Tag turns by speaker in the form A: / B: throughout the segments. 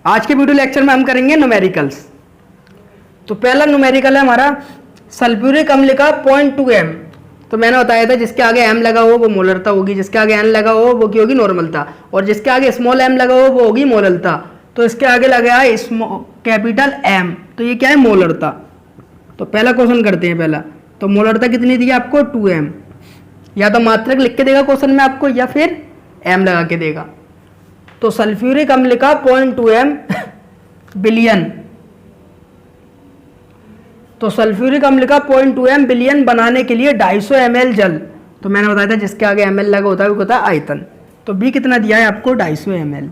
A: आज के video lecture में हम करेंगे न्यूमेरिकल्स। तो पहला न्यूमेरिकल है हमारा सल्फ्यूरिक अम्ल का 0.2 m। तो मैंने बताया था जिसके आगे m लगा हो वो मोलरता होगी, जिसके आगे n लगा हो वो की होगी नॉर्मलता, और जिसके आगे स्मॉल m लगा हो वो होगी मोलरता। तो इसके आगे लगा है कैपिटल M, तो ये क्या है मोलरता। तो पहला क्वेश्चन करते हैं। पहला तो मोलरता कितनी दी है आपको 2m, या तो मात्रक लिख के देगा क्वेश्चन में आपको या फिर m लगा के देगा। तो सल्फ्यूरिक अम्ल का 0.2 m बिलियन, तो सल्फ्यूरिक अम्ल का 0.2 m बिलियन बनाने के लिए 250 ml जल, तो मैंने बताया था जिसके आगे ml लगा होता है वो होता है आयतन। तो B कितना दिया है आपको 250 ml।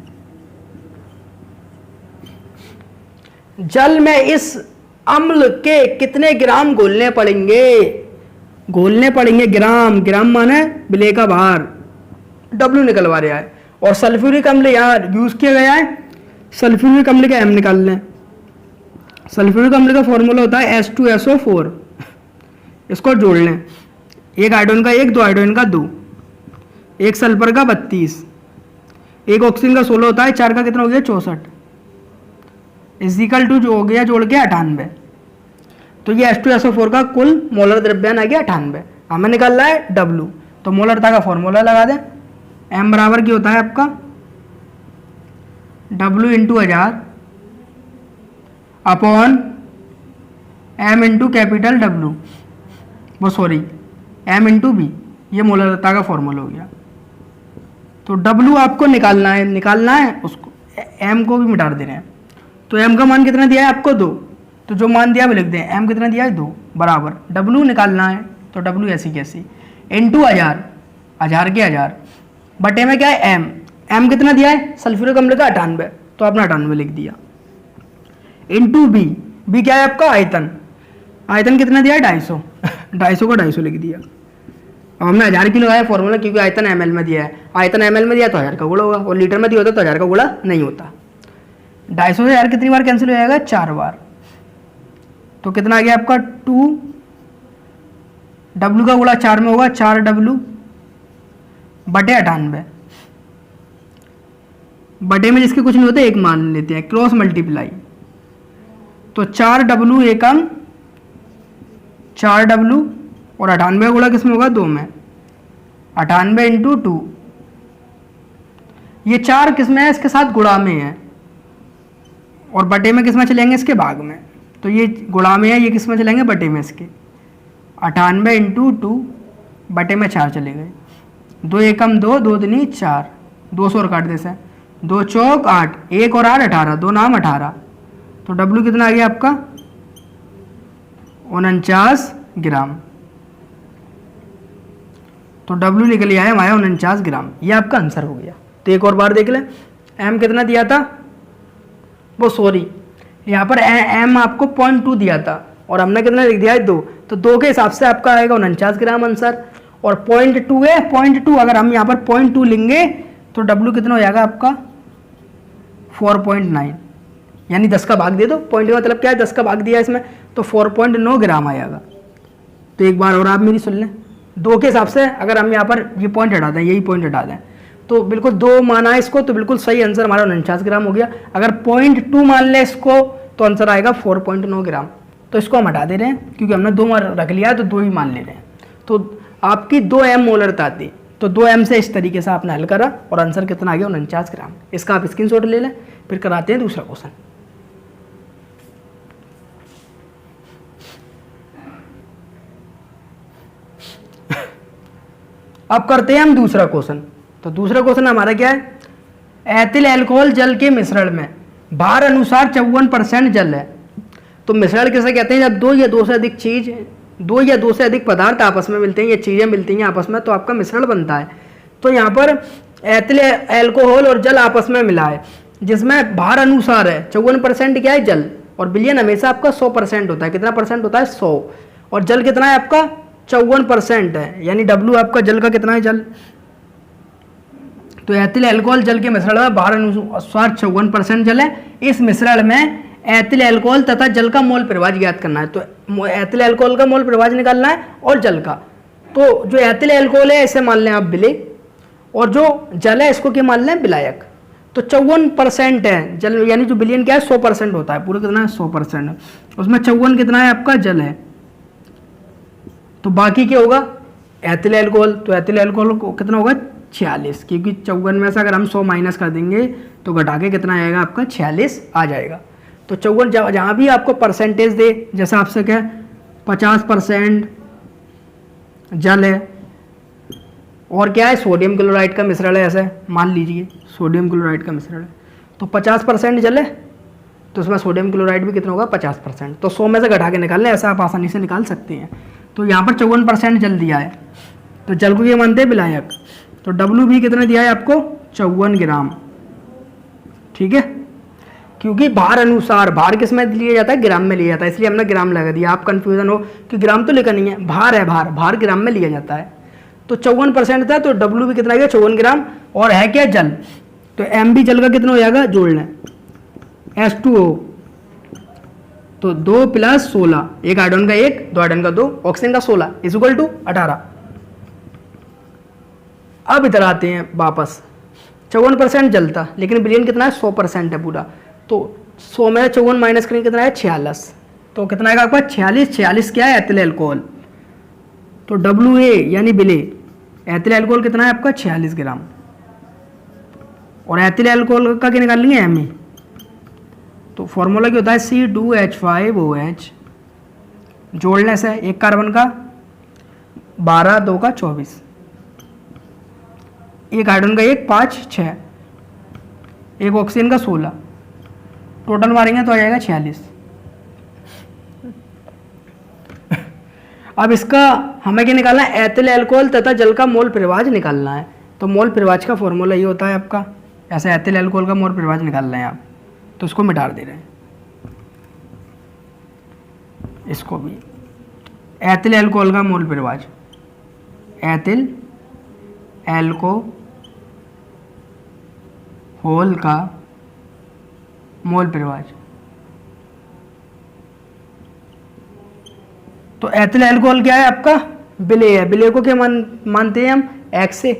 A: जल में इस अम्ल के कितने ग्राम घोलने पड़ेंगे? घोलने पड़ेंगे ग्राम, ग्राम माने बिले का भार, W निकलवा रहा है। और सल्फ्यूरिक अम्ल यहाँ यूज किया गया है, सल्फ्यूरिक अम्ल का M निकाल लें। सल्फ्यूरिक अम्ल का फॉर्मूला होता है H2SO4, इसको जोड़ लें। एक हाइड्रोजन का 1, 2 हाइड्रोजन का 2, एक सल्फर का 32, एक ऑक्सीजन का 16 होता है, 4 का कितना हो गया 64, इजिकल टू जो हो गया जोड़ के 98। तो ये H2SO4 का कुल मोलर द्रव्यमान आ गया 98। हमें निकालना है W, तो मोलरता का फॉर्मूला लगा दें। M बराबर क्या होता है आपका W into 1000 upon M into capital W, वो सॉरी M इंटू B, ये मोलरता का फॉर्मूला हो गया। तो W आपको निकालना है उसको, M को भी मिटा देना है। तो M का मान कितना दिया है आपको 2, तो जो मान दिया वो लिख दें। M कितना दिया है 2 बराबर W निकालना है, तो W ऐसी कैसी इंटू 1000, 1000 के 1000 बटे में क्या है M कितना दिया है सल्फ्यूरिक अम्ल का 98, तो आपने 98 लिख दिया इंटू B क्या है आपका आयतन, आयतन कितना दिया है 250, 250 को 250 लिख दिया। अब हमने 1000 की लगाया फॉर्मूला, क्योंकि आयतन ml में दिया है, आयतन ml में दिया तो 1000 का गुणा होगा, और लीटर में दिया होता तो 1000 का गुणा नहीं होता। 250 से 1000 कितनी बार कैंसिल हो जाएगा 4 बार, तो कितना आ गया आपका 2 W का गुणा 4 में होगा 4W बटे 98, बटे में जिसके कुछ नहीं होते एक मान लेते हैं, क्रॉस मल्टीप्लाई। तो 4W एकम 4W, और 98 गुणा किसमें होगा 2 में, 98 इंटू 2, ये 4 किसमें है इसके साथ गुणा में है, और बटे में किसमें चलेंगे इसके भाग में। तो ये गुणा में है, ये किसमें चलेंगे बटे में इसके, 98 इंटू 2 बटे में 4 चले गए, 2 एकम 2, 2 दूनी 4, 200 और काट दे से 2 चौक 8, 1 और 8 18, 2 नाम 18। तो W कितना आ गया आपका 49 ग्राम। तो W निकल आया हमारा 49 ग्राम, ये आपका आंसर हो गया। तो एक और बार देख लें, M कितना दिया था, वो सॉरी यहाँ पर M आपको 0.2 दिया था और हमने कितना लिख दिया है 2, तो 2 के हिसाब से आपका आएगा 49 ग्राम आंसर। और 0.2 है, 0.2 अगर हम यहाँ पर 0.2 लेंगे तो W कितना हो जाएगा आपका 4.9, यानी 10 का भाग दे दो, पॉइंट का मतलब क्या है 10 का भाग दिया इसमें, तो 4.9 ग्राम आएगा। तो एक बार और आप मेरी सुन लें, 2 के हिसाब से अगर हम यहाँ पर ये पॉइंट हटा दें, यही पॉइंट हटा दें, तो बिल्कुल 2 माना है इसको, तो बिल्कुल सही आंसर हमारा 49 ग्राम हो गया। अगर 0.2 मान लें इसको तो आंसर आएगा 4.9 ग्राम। तो इसको हम हटा दे रहे हैं क्योंकि हमने 2 रख लिया तो 2 ही मान ले रहे हैं। तो आपकी 2m मोलरता थी, तो 2m से इस तरीके से आपने हल करा और आंसर कितना आ गया 49 ग्राम। इसका आप स्क्रीनशॉट ले लें, फिर कराते हैं दूसरा क्वेश्चन। अब करते हैं हम दूसरा क्वेश्चन। तो दूसरा क्वेश्चन हमारा क्या है, एथिल अल्कोहल जल के मिश्रण में भार अनुसार 54% जल है। तो मिश्रण किसे कहते हैं, जब 2 या 2 से अधिक चीज, 2 या 2 से अधिक पदार्थ आपस में मिलते हैं या चीजें मिलती हैं आपस में, तो आपका मिश्रण बनता है। तो यहाँ पर एथिल अल्कोहल और जल आपस में मिला है, जिसमें भार अनुसार है 54% क्या है जल, और विलयन हमेशा आपका 100% होता है। कितना परसेंट होता है 100, और जल कितना है आपका 54% है, यानी W आपका जल का कितना है जल। तो एथिल अल्कोहल जल के मिश्रण में भार अनुसार 54% जल है। इस मिश्रण में एथिल अल्कोहल तथा जल का मोल प्रभाज ज्ञात करना है। तो एथिल अल्कोहल का मोल प्रभाज निकालना है और जल का। तो जो एथिल अल्कोहल है इसे मान लें आप विलेय, और जो जल है इसको क्या मान लें विलायक। तो 54% है जल, यानी जो विलयन क्या है 100% होता है, पूरा कितना है 100%, उसमें 54 कितना है आपका जल है। तो बाकी क्या होगा एथिल अल्कोहल, तो एथिल अल्कोहल को कितना होगा 46, क्योंकि 54 में से अगर हम 100 माइनस कर देंगे तो घटा के कितना आएगा आपका 46 आ जाएगा। तो 54 जहाँ भी आपको परसेंटेज दे, जैसा आपसे क्या 50% जल है और क्या है सोडियम क्लोराइड का मिश्रण है, ऐसे मान लीजिए सोडियम क्लोराइड का मिश्रण है, तो 50% जल है तो उसमें सोडियम क्लोराइड भी कितना होगा 50%, तो 100 में से घटा के निकालना, ऐसा आप आसानी से निकाल सकते हैं। तो यहाँ पर 54% जल दिया है, तो जल को ये मानते हैं विलायक, तो डब्ल्यू भी कितना दिया है आपको 54 ग्राम, ठीक है। क्योंकि भार अनुसार, भार किस में लिया जाता है ग्राम में लिया जाता है, इसलिए हमने ग्राम लगा दिया, आप कंफ्यूजन हो कि ग्राम तो लिखा नहीं है, भार है, भार भार ग्राम में लिया जाता है। तो 54% था, तो डब्ल्यू भी कितना गया 54 ग्राम, और है क्या जल, तो एम भी जल का कितना हो जाएगा जोड़ लें H2O, तो 2 + 16, एक हाइड्रोजन का 1, 2 हाइड्रोजन का 2, ऑक्सीजन का 16 = 18। अब इधर आते हैं वापस, 54% जल था लेकिन विलयन कितना है 100% है पूरा, तो 100 में 54 माइनस करेंगे कितना है 46, तो कितना आएगा आपका 46 क्या है एथिल अल्कोहल, तो WA यानी विलेय, एथिल अल्कोहल कितना है आपका 46 ग्राम, और एथिल अल्कोहल का क्या निकाल लेंगे ME, तो फॉर्मूला क्या होता है C2H5OH, जोड़ने से एक कार्बन का 12, 2 का 24, एक हाइड्रोजन का 1, 5, 6, एक ऑक्सीजन का 16, टोटल मारेंगे तो आ जाएगा 46। अब इसका हमें क्या निकालना है एथिल अल्कोहल तथा जल का मोल परिवाज निकालना है, तो मोल परिवाज का फॉर्मूला ये होता है आपका, ऐसे एथिल अल्कोहल का मोल परिवाज निकाल रहे हैं आप, तो इसको मिटा दे रहे हैं, इसको भी एथिल अल्कोहल का मोल परिवाज, एथिल अल्कोहल का मोल परिवाज, तो एथिल अल्कोहल क्या है आपका विलेय है, विलेय को क्या मानते हैं हम X से,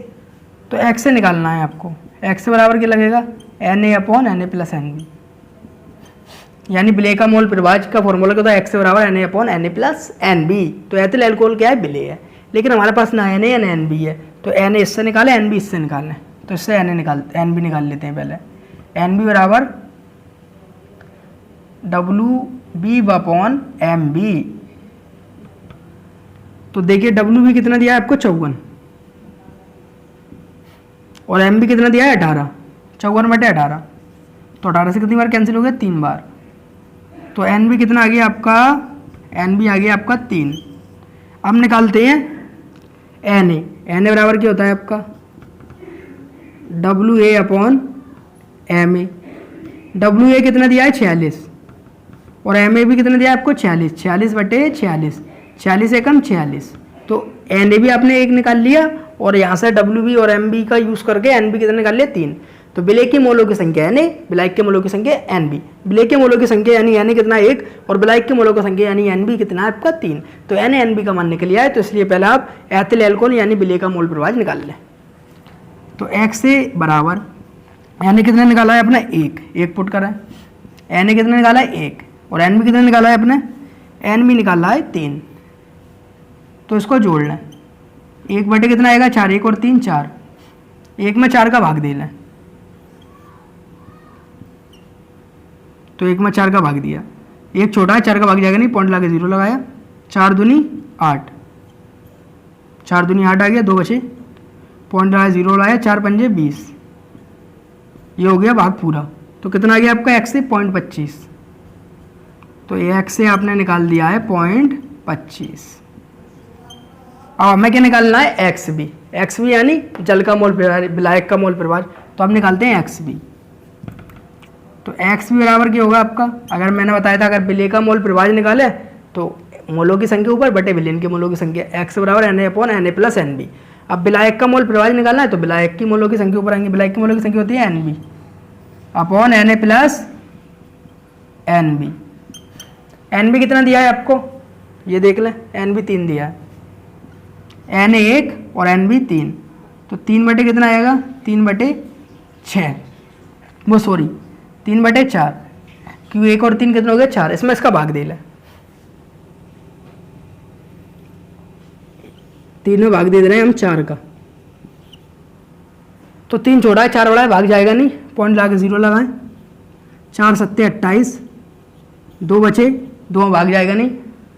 A: तो X से निकालना है आपको, X बराबर क्या लगेगा Na/Na+Nb, यानी विलेय का मोल परिवाज का फॉर्मूला क्या होता है X बराबर Na/Na+Nb, तो एथिल अल्कोहल क्या है विलेय है, लेकिन हमारे पास ना Na या Nb है, तो Na इससे निकाले Nb इससे निकालें, तो इससे Nb निकाल लेते हैं पहले, Nb बराबर WB/MB, तो देखिए WB कितना दिया है आपको 54, और MB कितना दिया है 18, 54/18, तो 18 से कितनी बार कैंसिल हो गया 3 बार, तो NB कितना आ गया आपका, NB आ गया आपका 3। अब निकालते हैं Na बराबर क्या होता है आपका WA/MA, WA कितना दिया है 46, और MA भी कितना दिया है आपको 46, 46/46, 46 एकम 46, तो Na भी आपने 1 निकाल लिया, और यहाँ से WB और MB का यूज़ करके NB कितना निकाल लिया 3, तो विलेय की मोलों की संख्या Na, विलायक के मोलों की संख्या NB, विलेय के मोलों की संख्या यानी Na कितना 1, और विलायक के मोलों की संख्या यानी NB कितना है आपका 3, तो Na NB का मान निकल आया, तो इसलिए पहले आप एथिल अल्कोहल यानी विलेय का मोल परिवाज निकाल लें, तो X से बराबर Na कितना निकाला है अपने 1 पुट करें, Na कितना निकाला है 1, और NB कितना निकाला है अपने NB निकाला है 3, तो इसको जोड़ लें, 1 बटे कितना आएगा 4, 1 और 3 4, 1 में 4 का भाग दे लें, तो 1 में 4 का भाग दिया, 1 छोटा है 4 का भाग जाएगा नहीं, पॉइंट लगा 0 लगाया, 4 दूनी 8, 4 दूनी 8 आ गया, 2 बचे, पॉइंट लगाया 0 लगाया, 4 पंजे 20, ये हो गया भाग पूरा, तो कितना आ गया आपका X से 0.25, तो X से आपने निकाल दिया है 0.25। अब हमें क्या निकालना है XB, XB यानी जल का मोल विलायक का मोल परिवाज, तो हम निकालते हैं XB, तो XB बराबर क्या होगा आपका, अगर मैंने बताया था अगर विलेय का मोल परिवाज निकाले तो मोलों की संख्या ऊपर बटे विलेन के मोलों की संख्या, X बराबर Na/Na+Nb। अब विलायक का मोल परिवाज निकालना है तो विलायक की मोलों की संख्या ऊपर आएंगे, विलायक की मोलों की संख्या होती है Nb/Na+Nb। Nb कितना दिया है आपको ये देख लें, Nb 3 दिया है, Na 1 और Nb 3, तो 3 बटे कितना आएगा 3/6, वो सॉरी 3/4, क्योंकि 1 और 3 कितना हो गया 4, इसमें इसका भाग दे लें, 3 में भाग दे रहे हैं हम 4 का, तो 3 छोड़ा है 4 बड़ा है, भाग जाएगा नहीं, पॉइंट लगा के 0 लगाएं, 4 सत्ते 28, 2 बचे, 2 में भाग जाएगा नहीं,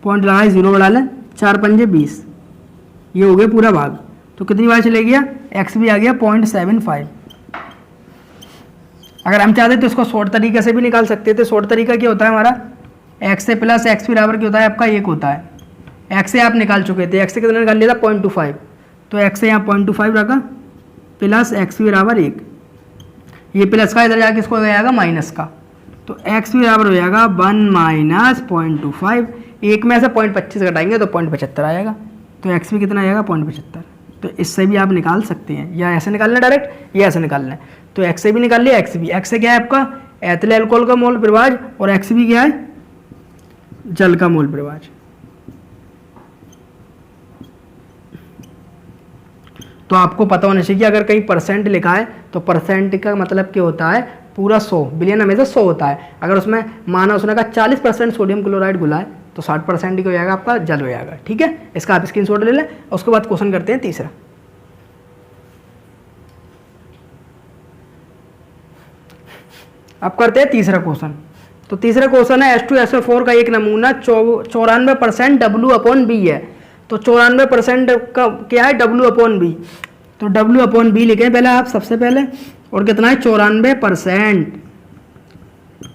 A: पॉइंट लगाए 0 बढ़ा लें, 4 पंजे 20, ये हो गया पूरा भाग। तो कितनी बार चले गया, x भी आ गया 0.75। अगर हम चाहते तो इसको शॉर्ट तरीके से भी निकाल सकते थे। शॉर्ट तरीका क्या होता है हमारा, x से प्लस x बराबर क्या होता है आपका 1 होता है, x से आप निकाल चुके थे, x से कितना निकाल लिया था 0.25, तो x से यहाँ 0.25 रखा प्लस x बराबर 1, ये प्लस का इधर जाके इसको हो जाएगा माइनस का, तो x बराबर हो जाएगा 1 माइनस 0.25, 1 में से 0.25 घटाएंगे तो 0.75 आएगा, तो x भी कितना आएगा 0.75। तो इससे भी आप निकाल सकते हैं, या ऐसे निकालना है डायरेक्ट, या ऐसे निकालना है, तो x से भी निकाल लिया, x से क्या है आपका एथिल अल्कोहल का मोल प्रवाह, और x भी क्या है जल का मोल प्रवाह। तो आपको पता होना चाहिए कि अगर कहीं परसेंट लिखा है तो परसेंट का मतलब क्या होता है, पूरा 100, बिलियन हमेशा 100 होता है। अगर उसमें माना उसने कहा 40% सोडियम क्लोराइड घुला है तो 60% ही हो जाएगा आपका जल हो जाएगा। ठीक है, इसका आप स्क्रीनशॉट ले लें। उसके बाद क्वेश्चन करते हैं तीसरा। अब करते हैं तीसरा क्वेश्चन। तो तीसरा क्वेश्चन है H2SO4 का एक नमूना 94% W/B है। तो 94% का क्या है W/B, तो W/B लिखें पहले आप सबसे पहले, और कितना है 94%।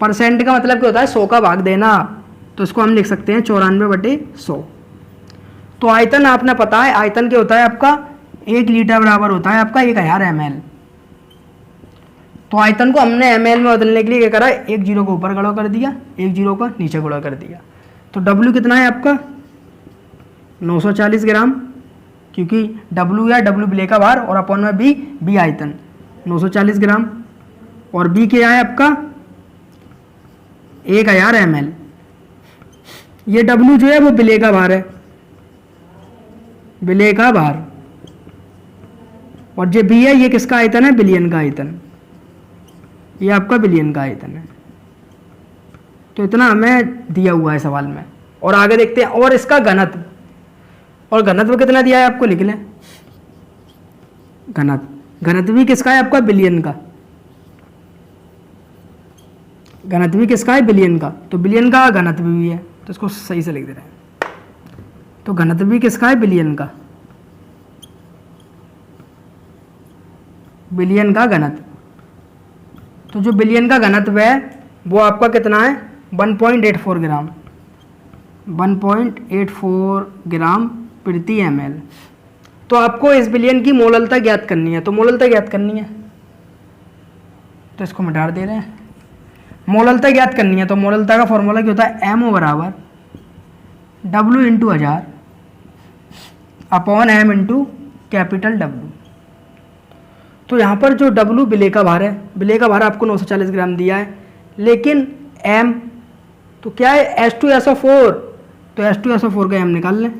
A: परसेंट का मतलब क्या होता है 100 का भाग देना, तो इसको हम लिख सकते हैं 94/100। तो आयतन आपने पता है, आयतन क्या होता है आपका 1 लीटर बराबर होता है आपका 1000 ml। तो आयतन को हमने ml में बदलने के लिए क्या करा, एक जीरो को ऊपर गुणा कर दिया, एक जीरो को नीचे गुणा कर दिया। तो W कितना है आपका 940 ग्राम, क्योंकि W या W बिले का भार और अपॉन में B आयतन 940 ग्राम, और B क्या है आपका 1000 ml। ये W जो है वो बिले का भार है, बिले का भार, और जो B है ये किसका आयतन है, बिलियन का आयतन, ये आपका बिलियन का आयतन है। तो इतना हमें दिया हुआ है सवाल में। और आगे देखते हैं, और इसका घनत्व, और घनत्व कितना दिया है आपको लिख लें, घनत्व भी किसका है आपका बिलियन का, घनत्व भी किसका है बिलियन का, तो बिलियन का घनत्व भी है, तो इसको सही से लिख दे रहे हैं। तो घनत्व भी किसका है बिलियन का, बिलियन का घनत्व। तो जो बिलियन का घनत्व है वो आपका कितना है 1.84 ग्राम, 1.84 ग्राम प्रति ml। तो आपको इस बिलियन की मोललता ज्ञात करनी है, तो मोललता ज्ञात करनी है, तो इसको मिटा दे रहे हैं। मोललता ज्ञात करनी है, तो मोललता का फॉर्मूला क्या होता है, MO बराबर W into 1000 upon M into capital W। तो यहाँ पर जो W बिले का भार है, बिले का भार आपको 940 ग्राम दिया है, लेकिन M तो क्या है H2SO4, तो H2SO4 का M निकाल लें।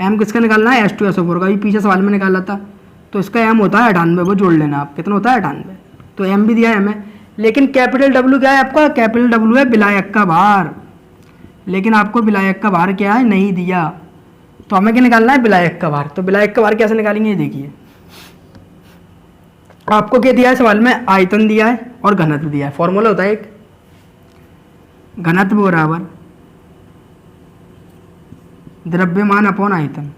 A: M किसका निकालना है, H2SO4 का, ये पीछे सवाल में निकाला था। तो इसका M होता है 98, वो जोड़ लेना आप, कितना होता है 98। तो M भी दिया है हमें, लेकिन कैपिटल W क्या है आपका, कैपिटल W है विलायक का भार, लेकिन आपको विलायक का भार क्या है नहीं दिया। तो हमें क्या निकालना है, विलायक का भार। तो विलायक का भार कैसे निकालेंगे, ये देखिए आपको क्या दिया है सवाल में, आयतन दिया है और घनत्व दिया है। फॉर्मूला होता है एक, घनत्व बराबर द्रव्यमान अपॉन आयतन,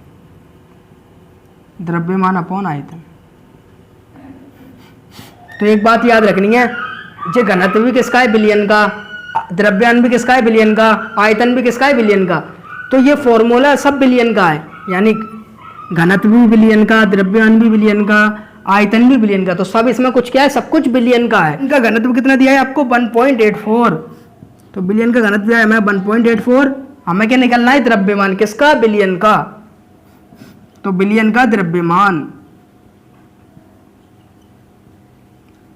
A: द्रव्यमान अपॉन आयतन। तो एक बात याद रखनी है, जो घनत्व भी किसका है बिलियन का, द्रव्यमान भी किसका है बिलियन का, आयतन भी किसका है बिलियन का। तो ये फॉर्मूला सब बिलियन का है, यानी घनत्व भी बिलियन का, द्रव्यमान भी बिलियन का, आयतन भी बिलियन का। तो सब इसमें कुछ क्या है, सब कुछ बिलियन का है। इनका घनत्व कितना दिया है आपको 1.84, तो बिलियन का घनत्व दिया है हमें 1.84। हमें क्या निकलना है, द्रव्यमान किसका, बिलियन का। तो बिलियन का द्रव्यमान,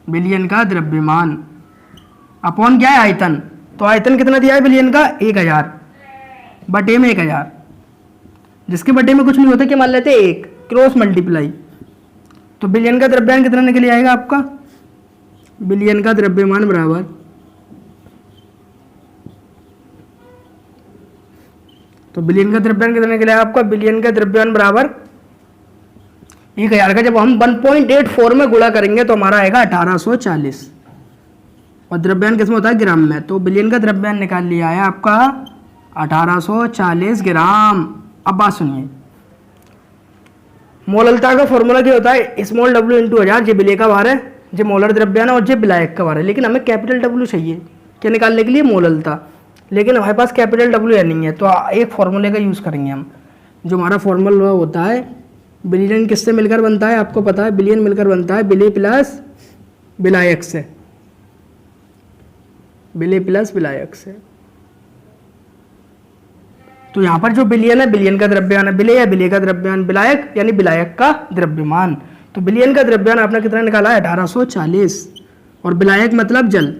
A: बिलियन का द्रव्यमान अपॉन क्या है आयतन। तो आयतन कितना दिया है बिलियन का 1000 बटे में 1000, जिसके बटे में कुछ नहीं होता, क्या मान लेते 1 क्रॉस मल्टीप्लाई। तो बिलियन का द्रव्यमान कितना निकल आएगा आपका बिलियन का द्रव्यमान बराबर, तो बिलियन का द्रव्यमान कितना निकलेगा आपका, बिलियन का द्रव्यमान बराबर 1000 का जब हम 1.84 में गुणा करेंगे तो हमारा आएगा 1840, और द्रव्यमान किसमें होता है, ग्राम में। तो बिलियन का द्रव्यमान निकाल लिया है आपका 1840 ग्राम। अब बात सुनिए, मोललता का फॉर्मूला क्या होता है, स्मॉल डब्ल्यू इंटू 1000, जे विलेय का भार है, जे मोलर द्रव्यमान है और जे विलायक का भार है। लेकिन हमें कैपिटल डब्ल्यू चाहिए क्या निकालने के लिए, मोललता। लेकिन हमारे पास कैपिटल डब्ल्यू नहीं है, तो एक फॉर्मूले का यूज़ करेंगे हम। जो हमारा फॉर्मूला होता है, बिलियन किससे मिलकर बनता है, आपको पता है, बिलियन मिलकर बनता है विलेय प्लस विलायक से, विलेय प्लस विलायक से। तो यहाँ पर जो बिलियन है, बिलियन का द्रव्यमान है, विलेय है, विलेय का द्रव्यमान, विलायक यानी विलायक का द्रव्यमान। तो बिलियन का द्रव्यमान आपने कितना निकाला है, 1840, और विलायक मतलब जल,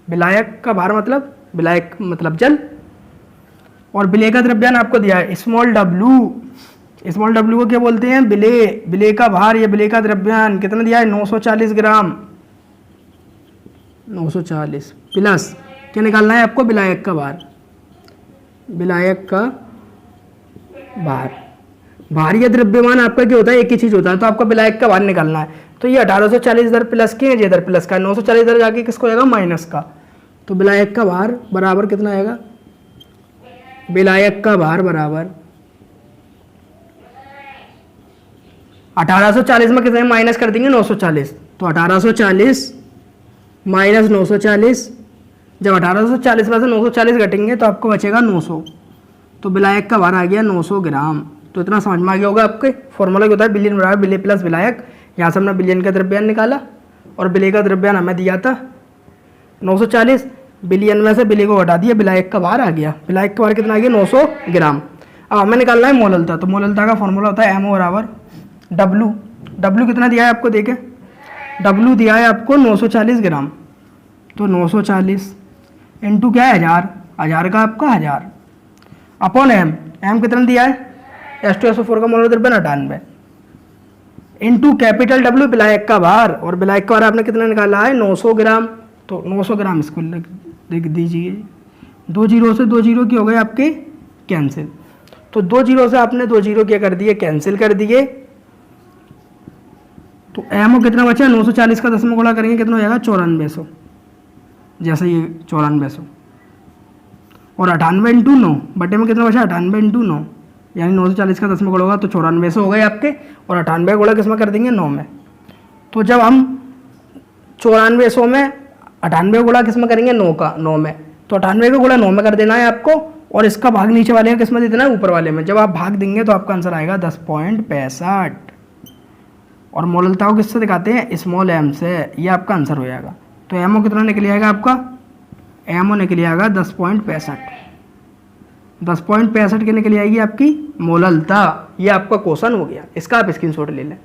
A: विलायक का भार मतलब, विलायक मतलब जल, और विलेय का द्रव्यमान आपको दिया है स्मॉल डब्ल्यू। स्मॉल डब्ल्यू को क्या बोलते हैं, विलेय, विलेय का भार या विलेय का द्रव्यमान कितना दिया है, 940 ग्राम, 940 प्लस क्या निकालना है आपको, विलायक का भार, विलायक का भार। भार या द्रव्यमान आपका क्या होता है, एक ही चीज होता है, तो आपको विलायक का भार निकालना है। तो ये 1840 इधर प्लस के, इधर प्लस का, 940 इधर जाके किसको आएगा, माइनस का। तो विलायक का भार बराबर कितना आएगा, विलायक का भार बराबर 1840 में कितने माइनस कर देंगे, 940। तो 1840 माइनस 940, जब 1840 में से 940 घटेंगे तो आपको बचेगा 900। तो विलायक का भार आ गया 900 ग्राम। तो इतना समझ में आ गया होगा आपके, फॉर्मूला क्या होता है, बिलियन बराबर विलेय प्लस विलायक। यहाँ से हमने बिलियन का द्रव्यमान निकाला और विलेय का द्रव्यमान हमें दिया था 940, बिलियन में से विलेय को हटा दिया, विलायक का भार आ गया। विलायक का भार कितना आ गया, 900 ग्राम। अब हमें निकालना है मोललता। तो मोललता का फॉर्मूला होता है एमओ बराबर डब्लू। डब्लू कितना दिया है आपको, देखें, डब्लू दिया है आपको 940 ग्राम। तो 940 इंटू क्या है, 1000, 1000 का आपका 1000 अपॉन एम, एम कितना दिया है, H2SO4 का मोलर द्रव्यमान 98, इंटू कैपिटल डब्ल्यू विलायक का भार, और विलायक का भार आपने कितना निकाला है, 900 ग्राम। तो 900 ग्राम इसको लिख दीजिए। 2 जीरो से 2 जीरो की हो गए आपके कैंसिल। तो 2 जीरो से आपने 2 जीरो क्या कर दिए, कैंसिल कर दिए। तो एमओ कितना बचा, 940 का 10 में गुणा करेंगे कितना हो जाएगा, 9400, जैसे ये 9400, और 98 इंटू 9 बटे में कितना बचा, 98 इंटू 9, यानी 940 का 10 में गुणा होगा तो 9400 हो गए आपके, और 98 गुणा किस में कर देंगे, 9 में। तो जब हम 9400 में 98 गुणा किस में करेंगे, 9 का, 9 में, तो 98 का गुणा 9 में कर देना है आपको, और इसका भाग नीचे वाले किस में दे देना है, ऊपर वाले में। जब आप भाग देंगे तो आपका आंसर आएगा 10.65, और मोललता को किससे दिखाते हैं, स्मॉल एम से। ये आपका आंसर हो जाएगा। तो एमओ कितना निकल आएगा आपका, एमओ निकल आएगा 10.65, 10.65 की निकल आएगी आपकी मोललता। ये आपका क्वेश्चन हो गया, इसका आप स्क्रीनशॉट ले लें।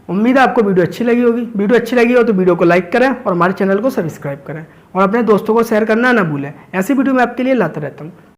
A: उम्मीद है आपको वीडियो अच्छी लगी होगी। वीडियो अच्छी लगी हो तो वीडियो को लाइक करें और हमारे चैनल को सब्सक्राइब करें, और अपने दोस्तों को शेयर करना ना भूलें। ऐसी वीडियो मैं आपके लिए लाता रहता हूँ।